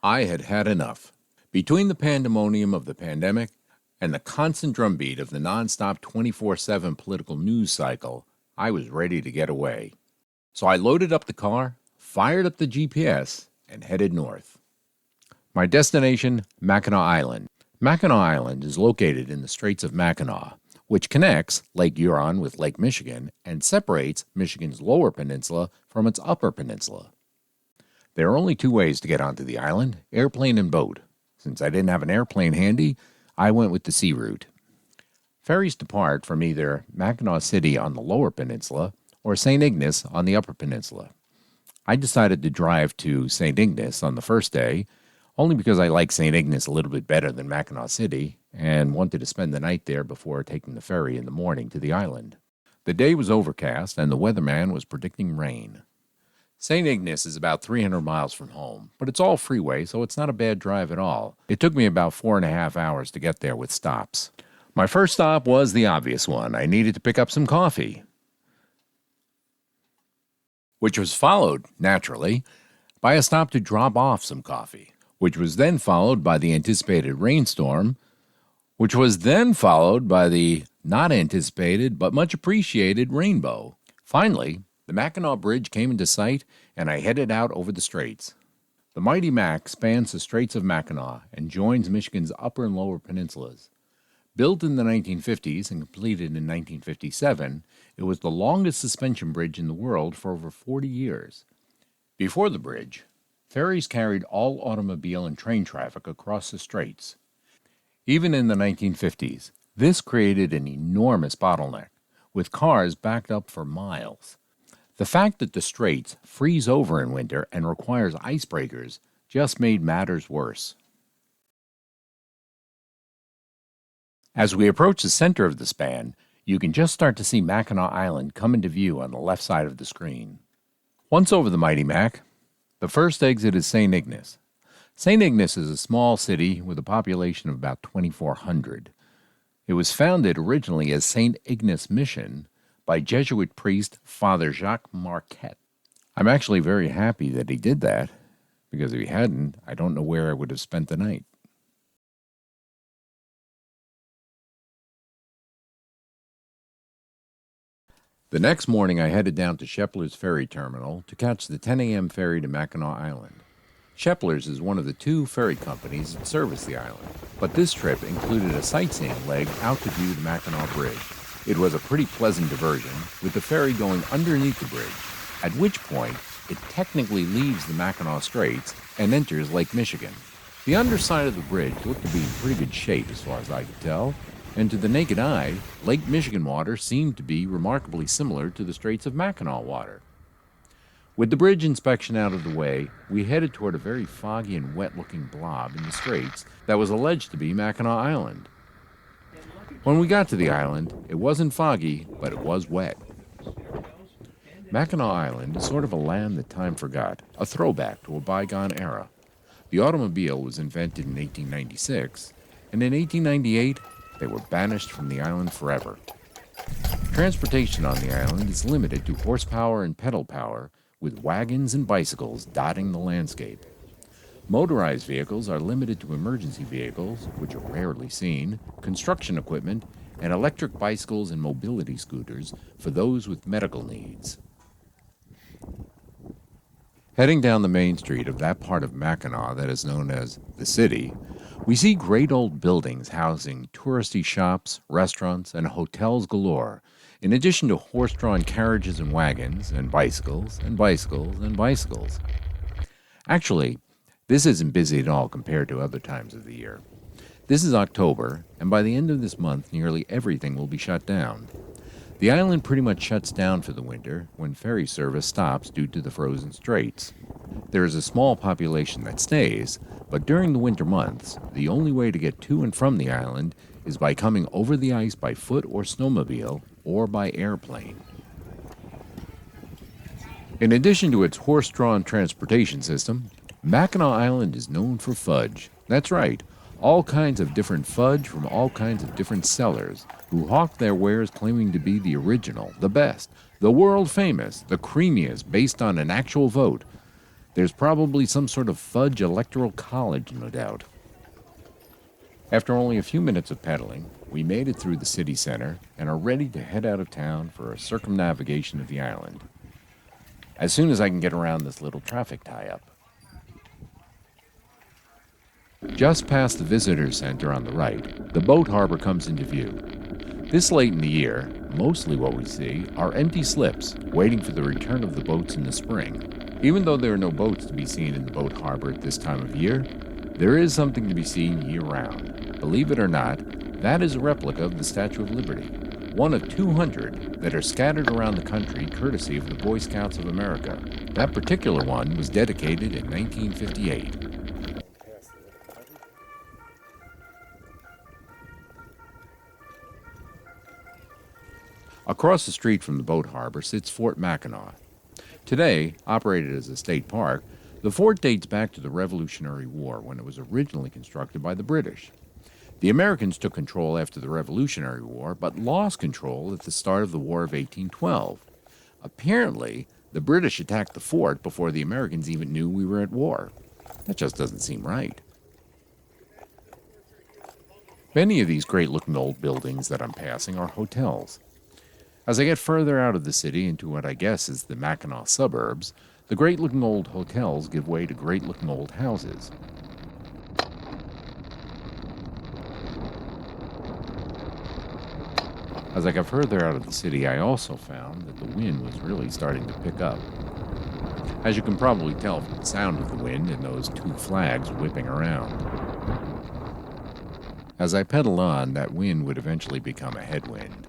I had had enough. Between the pandemonium of the pandemic and the constant drumbeat of the nonstop 24/7 political news cycle, I was ready to get away. So I loaded up the car, fired up the GPS, and headed north. My destination, Mackinac Island. Mackinac Island is located in the Straits of Mackinac, which connects Lake Huron with Lake Michigan and separates Michigan's lower peninsula from its upper peninsula. There are only two ways to get onto the island, airplane and boat. Since I didn't have an airplane handy, I went with the sea route. Ferries depart from either Mackinac City on the lower peninsula or St. Ignace on the upper peninsula. I decided to drive to St. Ignace on the first day, only because I like St. Ignace a little bit better than Mackinac City and wanted to spend the night there before taking the ferry in the morning to the island. The day was overcast and the weatherman was predicting rain. St. Ignace is about 300 miles from home, but it's all freeway, so it's not a bad drive at all. It took me about 4.5 hours to get there with stops. My first stop was the obvious one. I needed to pick up some coffee, which was followed, naturally, by a stop to drop off some coffee, which was then followed by the anticipated rainstorm, which was then followed by the not anticipated but much appreciated rainbow. Finally, the Mackinac Bridge came into sight, and I headed out over the straits. The mighty Mac spans the Straits of Mackinac and joins Michigan's upper and lower peninsulas. Built in the 1950s and completed in 1957, it was the longest suspension bridge in the world for over 40 years. Before the bridge, ferries carried all automobile and train traffic across the straits. Even in the 1950s, this created an enormous bottleneck, with cars backed up for miles. The fact that the straits freeze over in winter and requires icebreakers just made matters worse. As we approach the center of the span, you can just start to see Mackinac Island come into view on the left side of the screen. Once over the mighty Mac, the first exit is St. Ignace. St. Ignace is a small city with a population of about 2,400. It was founded originally as St. Ignace Mission by Jesuit priest Father Jacques Marquette. I'm actually very happy that he did that, because if he hadn't, I don't know where I would have spent the night. The next morning, I headed down to Shepler's Ferry Terminal to catch the 10 a.m. ferry to Mackinac Island. Shepler's is one of the two ferry companies that service the island, but this trip included a sightseeing leg out to view the Mackinac Bridge. It was a pretty pleasant diversion, with the ferry going underneath the bridge, at which point it technically leaves the Mackinac Straits and enters Lake Michigan. The underside of the bridge looked to be in pretty good shape as far as I could tell, and to the naked eye, Lake Michigan water seemed to be remarkably similar to the Straits of Mackinac water. With the bridge inspection out of the way, we headed toward a very foggy and wet-looking blob in the straits that was alleged to be Mackinac Island. When we got to the island, it wasn't foggy, but it was wet. Mackinac Island is sort of a land that time forgot, a throwback to a bygone era. The automobile was invented in 1896, and in 1898, they were banished from the island forever. Transportation on the island is limited to horsepower and pedal power, with wagons and bicycles dotting the landscape. Motorized vehicles are limited to emergency vehicles, which are rarely seen, construction equipment, and electric bicycles and mobility scooters for those with medical needs. Heading down the main street of that part of Mackinac that is known as the city, we see great old buildings housing touristy shops, restaurants, and hotels galore, in addition to horse-drawn carriages and wagons, and bicycles, and bicycles, and bicycles. Actually, this isn't busy at all compared to other times of the year. This is October, and by the end of this month, nearly everything will be shut down. The island pretty much shuts down for the winter when ferry service stops due to the frozen straits. There is a small population that stays, but during the winter months, the only way to get to and from the island is by coming over the ice by foot or snowmobile or by airplane. In addition to its horse-drawn transportation system, Mackinac Island is known for fudge. That's right, all kinds of different fudge from all kinds of different sellers who hawk their wares claiming to be the original, the best, the world famous, the creamiest based on an actual vote. There's probably some sort of fudge electoral college, no doubt. After only a few minutes of pedaling, we made it through the city center and are ready to head out of town for a circumnavigation of the island, as soon as I can get around this little traffic tie-up. Just past the visitor center on the right, the boat harbor comes into view. This late in the year, mostly what we see are empty slips waiting for the return of the boats in the spring. Even though there are no boats to be seen in the boat harbor at this time of year, there is something to be seen year-round. Believe it or not, that is a replica of the Statue of Liberty, one of 200 that are scattered around the country courtesy of the Boy Scouts of America. That particular one was dedicated in 1958. Across the street from the boat harbor sits Fort Mackinac. Today, operated as a state park, the fort dates back to the Revolutionary War when it was originally constructed by the British. The Americans took control after the Revolutionary War, but lost control at the start of the War of 1812. Apparently, the British attacked the fort before the Americans even knew we were at war. That just doesn't seem right. Many of these great-looking old buildings that I'm passing are hotels. As I get further out of the city into what I guess is the Mackinac suburbs, the great-looking old hotels give way to great-looking old houses. As I got further out of the city, I also found that the wind was really starting to pick up. As you can probably tell from the sound of the wind and those two flags whipping around. As I pedaled on, that wind would eventually become a headwind.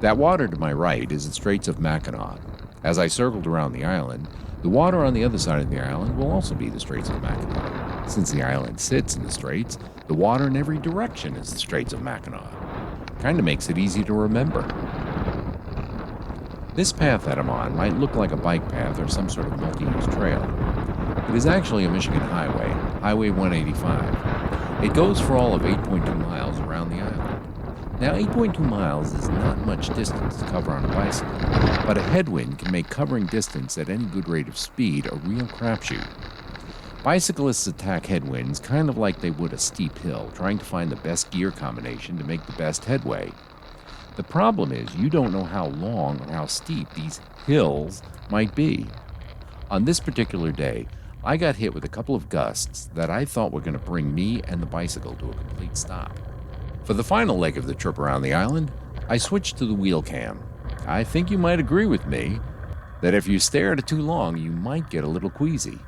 That water to my right is the Straits of Mackinac. As I circled around the island, the water on the other side of the island will also be the Straits of Mackinac. Since the island sits in the straits, the water in every direction is the Straits of Mackinac. Kinda makes it easy to remember. This path that I'm on might look like a bike path or some sort of multi-use trail. It is actually a Michigan highway, Highway 185. It goes for all of 8.2 miles around the island. Now, 8.2 miles is not much distance to cover on a bicycle, but a headwind can make covering distance at any good rate of speed a real crapshoot. Bicyclists attack headwinds kind of like they would a steep hill, trying to find the best gear combination to make the best headway. The problem is you don't know how long or how steep these hills might be. On this particular day, I got hit with a couple of gusts that I thought were going to bring me and the bicycle to a complete stop. For the final leg of the trip around the island, I switched to the wheel cam. I think you might agree with me that if you stare at it too long, you might get a little queasy.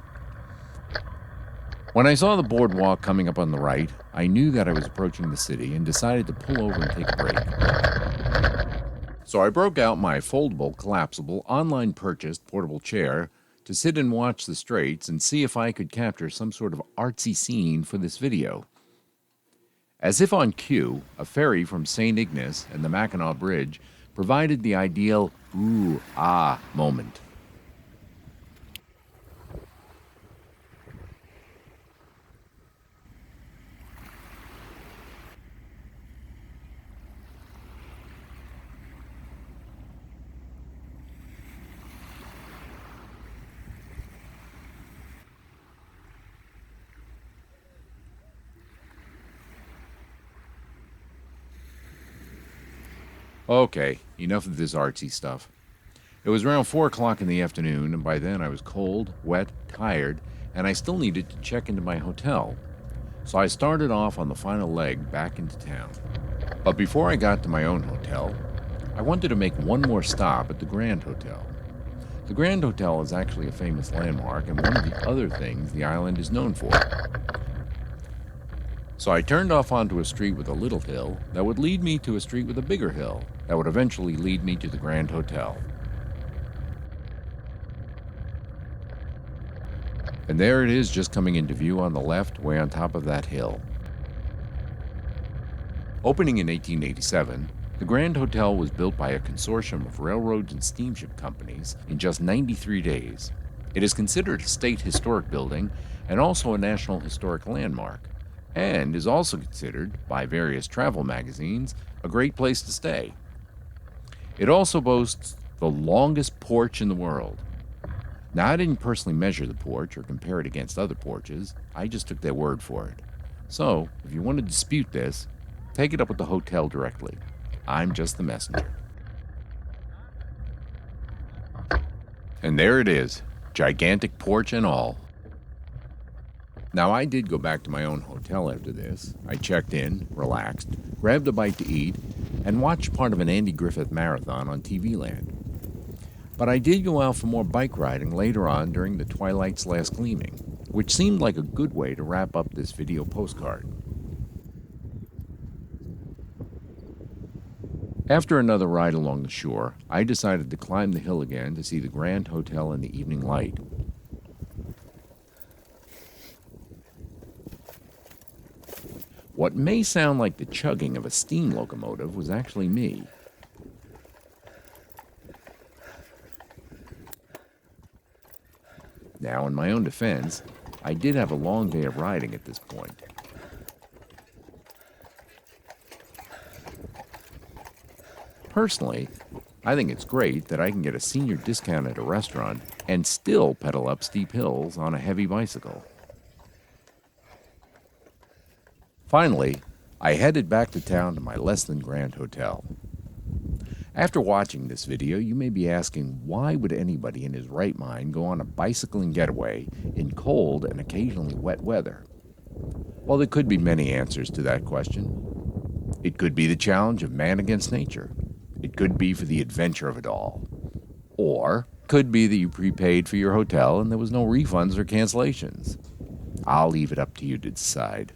When I saw the boardwalk coming up on the right, I knew that I was approaching the city and decided to pull over and take a break. So I broke out my foldable, collapsible, online purchased portable chair to sit and watch the straits and see if I could capture some sort of artsy scene for this video. As if on cue, a ferry from St. Ignace and the Mackinac Bridge provided the ideal ooh, ah moment. Okay, enough of this artsy stuff. It was around 4 o'clock in the afternoon, and by then I was cold, wet, tired, and I still needed to check into my hotel. So I started off on the final leg back into town. But before I got to my own hotel, I wanted to make one more stop at the Grand Hotel. The Grand Hotel is actually a famous landmark and one of the other things the island is known for. So I turned off onto a street with a little hill that would lead me to a street with a bigger hill that would eventually lead me to the Grand Hotel. And there it is, just coming into view on the left, way on top of that hill. Opening in 1887, the Grand Hotel was built by a consortium of railroads and steamship companies in just 93 days. It is considered a state historic building and also a National Historic Landmark. and is also considered by various travel magazines a great place to stay. It also boasts the longest porch in the world. Now, I didn't personally measure the porch or compare it against other porches, I just took their word for it. So, if you want to dispute this, take it up with the hotel directly. I'm just the messenger. And there it is, gigantic porch and all. Now, I did go back to my own hotel after this. I checked in, relaxed, grabbed a bite to eat, and watched part of an Andy Griffith marathon on TV Land. But I did go out for more bike riding later on during the twilight's last gleaming, which seemed like a good way to wrap up this video postcard. After another ride along the shore, I decided to climb the hill again to see the Grand Hotel in the evening light. What may sound like the chugging of a steam locomotive was actually me. Now, in my own defense, I did have a long day of riding at this point. Personally, I think it's great that I can get a senior discount at a restaurant and still pedal up steep hills on a heavy bicycle. Finally, I headed back to town to my less than grand hotel. After watching this video, you may be asking, why would anybody in his right mind go on a bicycling getaway in cold and occasionally wet weather? Well, there could be many answers to that question. It could be the challenge of man against nature. It could be for the adventure of it all. Or could be that you prepaid for your hotel and there was no refunds or cancellations. I'll leave it up to you to decide.